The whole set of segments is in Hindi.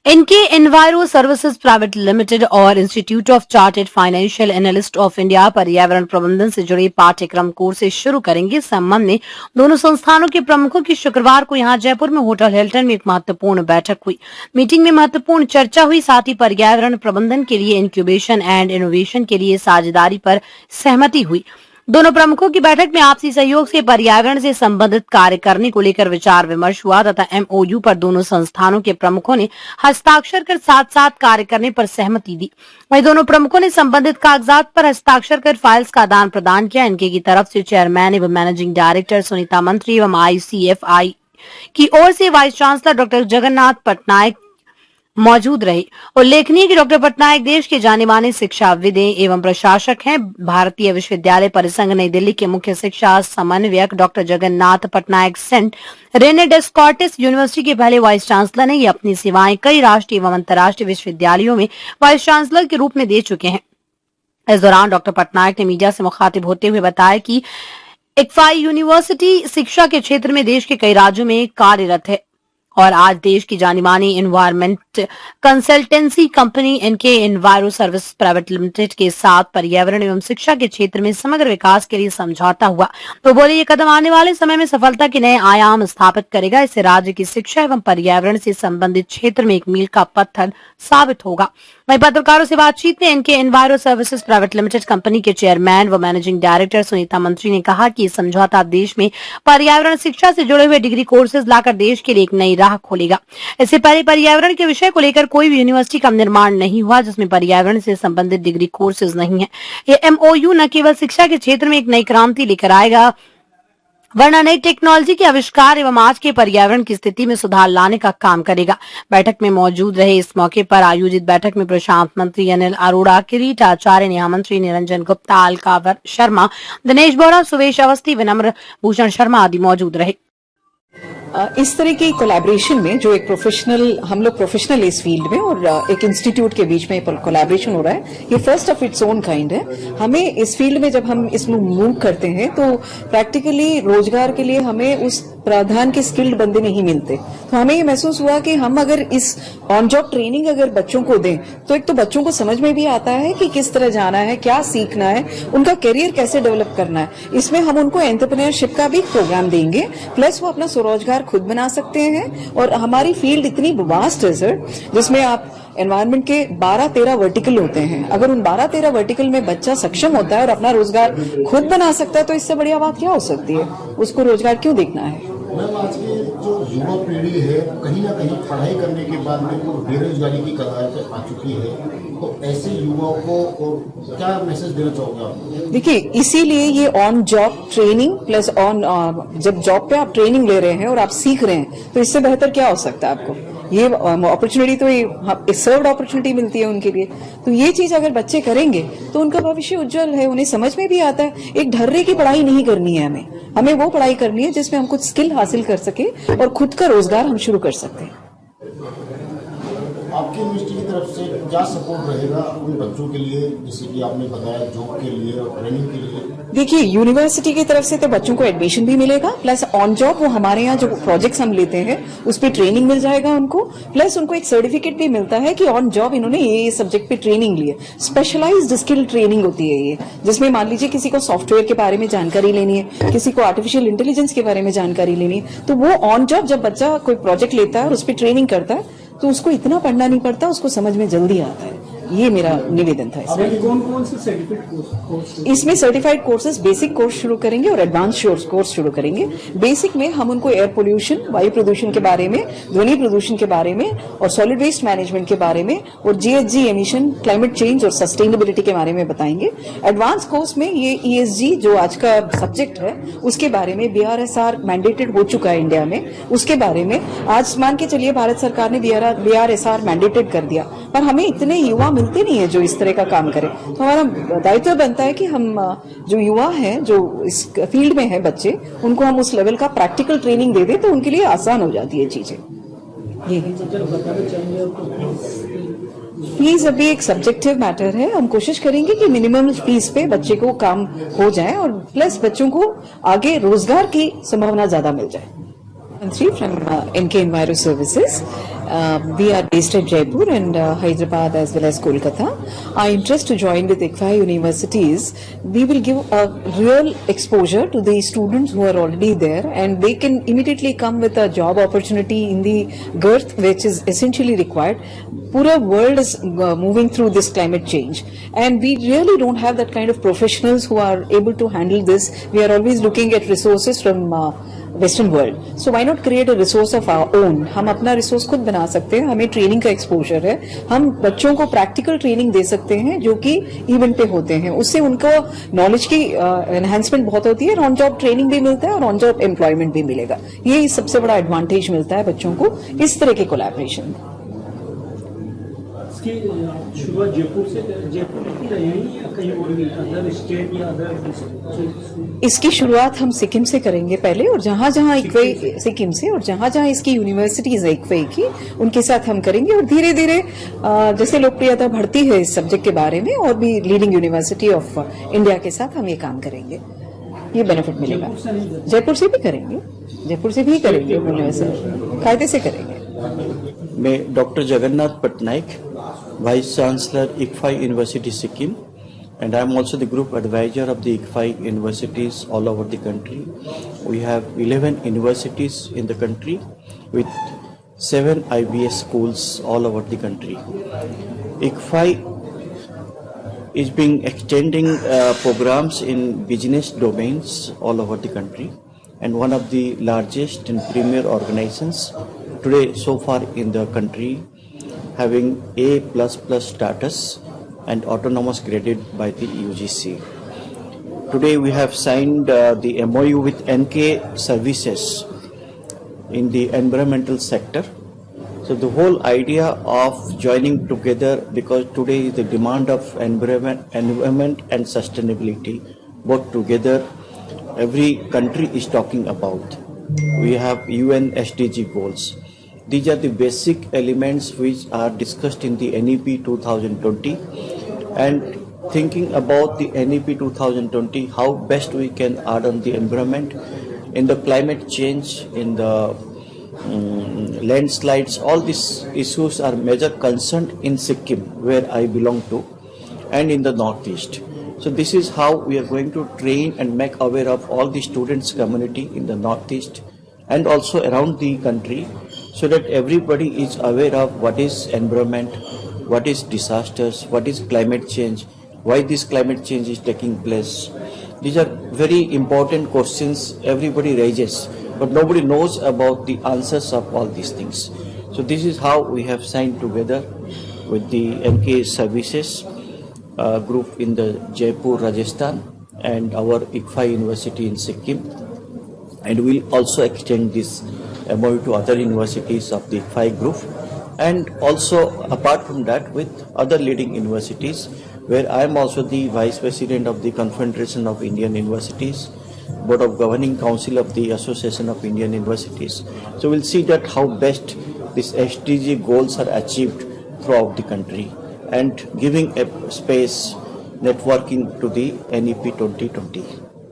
इनके एनवायरो सर्विसेज प्राइवेट लिमिटेड और institute of chartered financial analyst of India पर्यावरण प्रबंधन से जुड़े पाठ्यक्रम कोर्सेज शुरू करेंगे। इस संबंध में दोनों संस्थानों के प्रमुखों की शुक्रवार को यहां जयपुर में होटल हिल्टन में एक महत्वपूर्ण बैठक हुई। मीटिंग में महत्वपूर्ण चर्चा हुई, साथ ही पर्यावरण प्रबंधन के लिए इंक्यूबेशन एंड इनोवेशन के लिए साझेदारी पर सहमति हुई। दोनों प्रमुखों की बैठक में आपसी सहयोग से पर्यावरण से संबंधित कार्य करने को लेकर विचार विमर्श हुआ तथा एमओयू पर दोनों संस्थानों के प्रमुखों ने हस्ताक्षर कर साथ साथ कार्य करने पर सहमति दी। वहीं दोनों प्रमुखों ने संबंधित कागजात पर हस्ताक्षर कर फाइल्स का आदान प्रदान किया। इनके की तरफ से चेयरमैन एवं मैनेजिंग डायरेक्टर सुनीता मंत्री एवं ICFI की ओर से vice chancellor doctor Jagannath Patnaik मौजूद रहे। उल्लेखनीय कि डॉक्टर पटनायक देश के जाने माने शिक्षाविद एवं प्रशासक हैं। भारतीय विश्वविद्यालय परिसंघ नई दिल्ली के मुख्य शिक्षा समन्वयक doctor Jagannath Patnaik Saint Rene Descartes university के पहले वाइस चांसलर ने। ये अपनी सेवाएं कई राष्ट्रीय एवं अंतर्राष्ट्रीय विश्वविद्यालयों में वाइस चांसलर के रूप में दे चुके हैं। इस दौरान डॉक्टर पटनायक ने मीडिया से मुखातिब होते हुए बताया कि ICFI यूनिवर्सिटी शिक्षा के क्षेत्र में देश के कई राज्यों में कार्यरत है और आज देश की जानी मानी एनवायरमेंट कंसल्टेंसी कंपनी इनके एनवायरो सर्विस प्राइवेट लिमिटेड के साथ पर्यावरण एवं शिक्षा के क्षेत्र में समग्र विकास के लिए समझौता हुआ। तो बोले ये कदम आने वाले समय में सफलता के नए आयाम स्थापित करेगा। इससे राज्य की शिक्षा एवं पर्यावरण से संबंधित क्षेत्र में एक मील का पत्थर साबित होगा। वहीं पत्रकारों से बातचीत में इनके enviro services private limited company के चेयरमैन व मैनेजिंग डायरेक्टर सुनीता मंत्री ने कहा कि समझौता देश में पर्यावरण शिक्षा से जुड़े हुए डिग्री कोर्सेज लाकर देश के लिए एक नई राह खोलेगा। इससे पहले पर्यावरण के विषय को लेकर कोई भी यूनिवर्सिटी का निर्माण नहीं हुआ जिसमें पर्यावरण से संबंधित डिग्री कोर्सेज नहीं है। ये MOU न केवल शिक्षा के क्षेत्र में एक नई क्रांति लेकर आएगा वरना नई टेक्नोलॉजी के आविष्कार एवं आज के पर्यावरण की स्थिति में सुधार लाने का काम करेगा। बैठक में मौजूद रहे। इस मौके पर आयोजित बैठक में प्रशांत मंत्री अनिल अरोड़ा, किरीट आचार्य, नेहा मंत्री निरंजन गुप्ता, अलका शर्मा, दिनेश बोरा, सुवेश अवस्थी, विनम्र भूषण शर्मा आदि मौजूद रहे। इस तरह की कोलैबोरेशन में जो एक प्रोफेशनल, हम लोग प्रोफेशनल इस फील्ड में और एक इंस्टीट्यूट के बीच में कोलैबोरेशन हो रहा है, ये first of its own kind है। हमें इस फील्ड में जब हम इसमें मूव करते हैं तो प्रैक्टिकली रोजगार के लिए हमें उस प्रावधान के स्किल्ड बंदे नहीं मिलते। तो हमें ये महसूस हुआ कि हम अगर इस ऑन जॉब ट्रेनिंग अगर बच्चों को दें तो एक तो बच्चों को समझ में भी आता है कि किस तरह जाना है, क्या सीखना है, उनका करियर कैसे डेवलप करना है। इसमें हम उनको एंटरप्रेन्योरशिप का भी प्रोग्राम देंगे, प्लस वो अपना स्वरोजगार खुद बना सकते हैं। और हमारी फील्ड इतनी वास्ट है सर, जिसमें आप एनवायरनमेंट के 12-13 वर्टिकल होते हैं। अगर उन 12-13 वर्टिकल में बच्चा सक्षम होता है और अपना रोजगार खुद बना सकता है तो इससे बढ़िया बात क्या हो सकती है। उसको रोजगार क्यों देखना है। मैम, आज की जो युवा पीढ़ी है कहीं ना कहीं पढ़ाई करने के बाद में वो बेरोजगारी की कगार पे आ चुकी है, तो ऐसे युवाओं को क्या मैसेज देना चाहोगे आप? देखिए, इसीलिए ये ऑन जॉब ट्रेनिंग प्लस जब जॉब पे आप ट्रेनिंग ले रहे हैं और आप सीख रहे हैं तो इससे बेहतर क्या हो सकता है आपको। ये अपॉर्चुनिटी तो ये सर्वड अपॉर्चुनिटी मिलती है उनके लिए। तो ये चीज अगर बच्चे करेंगे तो उनका भविष्य उज्जवल है। उन्हें समझ में भी आता है एक ढर्रे की पढ़ाई नहीं करनी है, हमें वो पढ़ाई करनी है जिसमें हम कुछ स्किल हासिल कर सके और खुद का रोजगार हम शुरू कर सकते हैं। आपकी यूनिवर्सिटी की तरफ से क्या सपोर्ट रहेगा उन बच्चों के लिए, जैसे कि आपने बताया जॉब के लिए और ट्रेनिंग के लिए? देखिए, यूनिवर्सिटी की तरफ से तो बच्चों को एडमिशन भी मिलेगा, प्लस ऑन जॉब वो हमारे यहाँ जो प्रोजेक्ट्स हम लेते हैं उस पर ट्रेनिंग मिल जाएगा उनको, प्लस उनको एक सर्टिफिकेट भी मिलता है कि ऑन जॉब इन्होंने ये सब्जेक्ट पे ट्रेनिंग ली है। स्पेशलाइज्ड स्किल ट्रेनिंग होती है ये, जिसमें मान लीजिए किसी को सॉफ्टवेयर के बारे में जानकारी लेनी है, किसी को आर्टिफिशियल इंटेलिजेंस के बारे में जानकारी लेनी है, तो वो ऑन जॉब जब बच्चा कोई प्रोजेक्ट लेता है और उस पर ट्रेनिंग करता है तो उसको इतना पढ़ना नहीं पड़ता, उसको समझ में जल्दी आता है। ये मेरा निवेदन था। कौन से सर्टिफाइड कोर्स? इसमें सर्टिफाइड कोर्सेज बेसिक कोर्स शुरू करेंगे और एडवांस कोर्स शुरू करेंगे। बेसिक में हम उनको एयर पोल्यूशन, वायु प्रदूषण के बारे में, ध्वनि प्रदूषण के बारे में और सॉलिड वेस्ट मैनेजमेंट के बारे में और GHG एमिशन, क्लाइमेट चेंज और सस्टेनेबिलिटी के बारे में बताएंगे। एडवांस कोर्स में ये ESG जो आज का सब्जेक्ट है उसके बारे में, BRSR मैंडेटेड हो चुका है इंडिया में, उसके बारे में आज मान के चलिए भारत सरकार ने BRSR मैंडेटेड कर दिया, पर हमें इतने युवा मिलते नहीं है जो इस तरह का काम करें। तो हमारा दायित्व बनता है कि हम जो युवा हैं, जो इस फील्ड में हैं बच्चे, उनको हम उस लेवल का प्रैक्टिकल ट्रेनिंग दे दें तो उनके लिए आसान हो जाती है चीजें। ये फीस अभी एक सब्जेक्टिव मैटर है। हम कोशिश करेंगे कि मिनिमम फीस पे बच्चे को काम हो जाए और प्लस बच्चों को आगे रोजगार की संभावना ज्यादा मिल जाए। From NK Enviro Services. We are based at Jaipur and Hyderabad as well as Kolkata. Our interest to join with ICFAI universities, we will give a real exposure to the students who are already there, and they can immediately come with a job opportunity in the girth which is essentially required. Pura world is moving through this climate change, and we really don't have that kind of professionals who are able to handle this. We are always looking at resources from western world. So why not create a resource of our own. हम अपना रिसोर्स खुद बना सकते हैं. हमें ट्रेनिंग का एक्सपोजर है. हम बच्चों को प्रैक्टिकल ट्रेनिंग दे सकते हैं जो कि इवेंट पे होते हैं. उससे उनको नॉलेज की एनहांसमेंट बहुत होती है. ऑन जॉब ट्रेनिंग भी मिलता है और ऑन जॉब एम्प्लॉयमेंट भी मिलेगा. ये सबसे बड़ा एडवांटेज मिलता है बच्चों को इस तरह के कोलैबोरेशन. इसकी शुरुआत जयपुर में ही रहेगी या कहीं और भी अदर स्टेट या अदर? इसकी शुरुआत हम सिक्किम से करेंगे पहले, और जहां जहां इक्फई सिक्किम से, और जहां जहां इसकी यूनिवर्सिटीज है इक्फई की, उनके साथ हम करेंगे. और धीरे धीरे जैसे लोकप्रियता बढ़ती है इस सब्जेक्ट के बारे में, और भी लीडिंग यूनिवर्सिटी ऑफ इंडिया के साथ हम ये काम करेंगे. ये बेनिफिट मिलेगा. जयपुर से भी करेंगे, जयपुर से भी करेंगे, यूनिवर्सिटी कायदे से करेंगे. मैं doctor Jagannath Patnaik, vice chancellor ICFAI University Sikkim, and I am also the group advisor of the ICFAI universities all over the country. We have 11 universities in the country with 7 IBS schools all over the country. ICFAI is being extending programs in business domains all over the country, and one of the largest and premier organizations today so far in the country, having A++ status and autonomous graded by the UGC. Today we have signed the MOU with NK Services in the environmental sector. So the whole idea of joining together, because today is the demand of environment and sustainability, both together every country is talking about. We have UN SDG goals. These are the basic elements which are discussed in the NEP 2020, and thinking about the NEP 2020, how best we can add on the environment, in the climate change, in the landslides. All these issues are major concern in Sikkim, where I belong to, and in the Northeast. So this is how we are going to train and make aware of all the students community in the Northeast and also around the country, so that everybody is aware of what is environment, what is disasters, what is climate change, why this climate change is taking place. These are very important questions everybody raises, but nobody knows about the answers of all these things. So this is how we have signed together with the NK Services group in the Jaipur, Rajasthan, and our ICFAI University in Sikkim, and we'll also extend this MOU to other universities of the ICFAI group, and also apart from that with other leading universities, where I am also the Vice President of the Confederation of Indian Universities, Board of Governing Council of the Association of Indian Universities. So we'll see that how best these SDG goals are achieved throughout the country, and giving a space networking to the NEP 2020.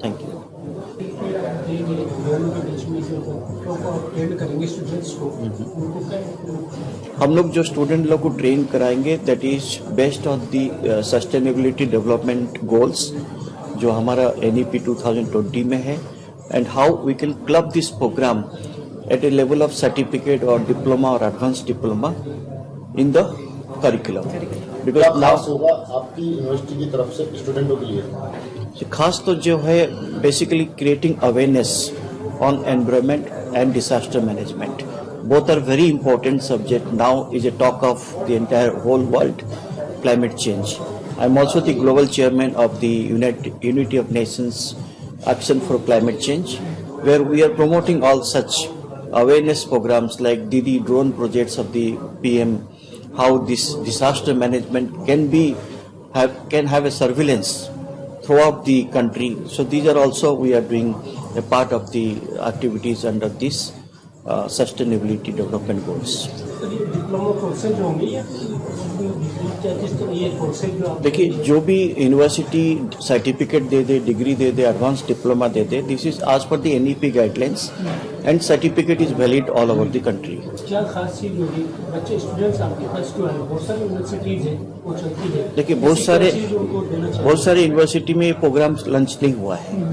Thank you. हम लोग जो स्टूडेंट लोग को ट्रेन कराएंगे, that is based on the sustainability development goals जो हमारा NEP 2020 में है, and how we can club this program at a level of certificate और डिप्लोमा और advance diploma in the curriculum. Because now होगा आपकी यूनिवर्सिटी की तरफ से स्टूडेंटों के लिए खास तो जो है basically creating awareness on environment and disaster management. Both are very important subject. Now is a talk of the entire whole world, climate change. I am also the global chairman of the Unity of Nations Action for Climate Change, where we are promoting all such awareness programs like Didi drone projects of the PM, how this disaster management can have a surveillance throughout the country. So these are also we are doing a part of the activities under this. sustainability development goals. Diploma courses होंगे या किस तरह ये कोर्सेज जो आप देखिए, जो भी university certificate they they, degree they they, advance diploma they they, this is आज पर the NEP guidelines and certificate is valid all over the country. क्या खास चीज होगी बच्चे स्टूडेंट्स आपके पास क्यों आए? बहुत सारी यूनिवर्सिटीज है वो चलती है. देखिए, ऐसी क्या चीज उनको देना चाहिए? बहुत सारे यूनिवर्सिटी में प्रोग्राम लंच नहीं हुआ है.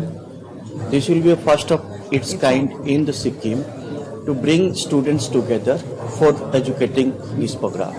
This will be first of its kind in the Sikkim to bring students together for educating this program.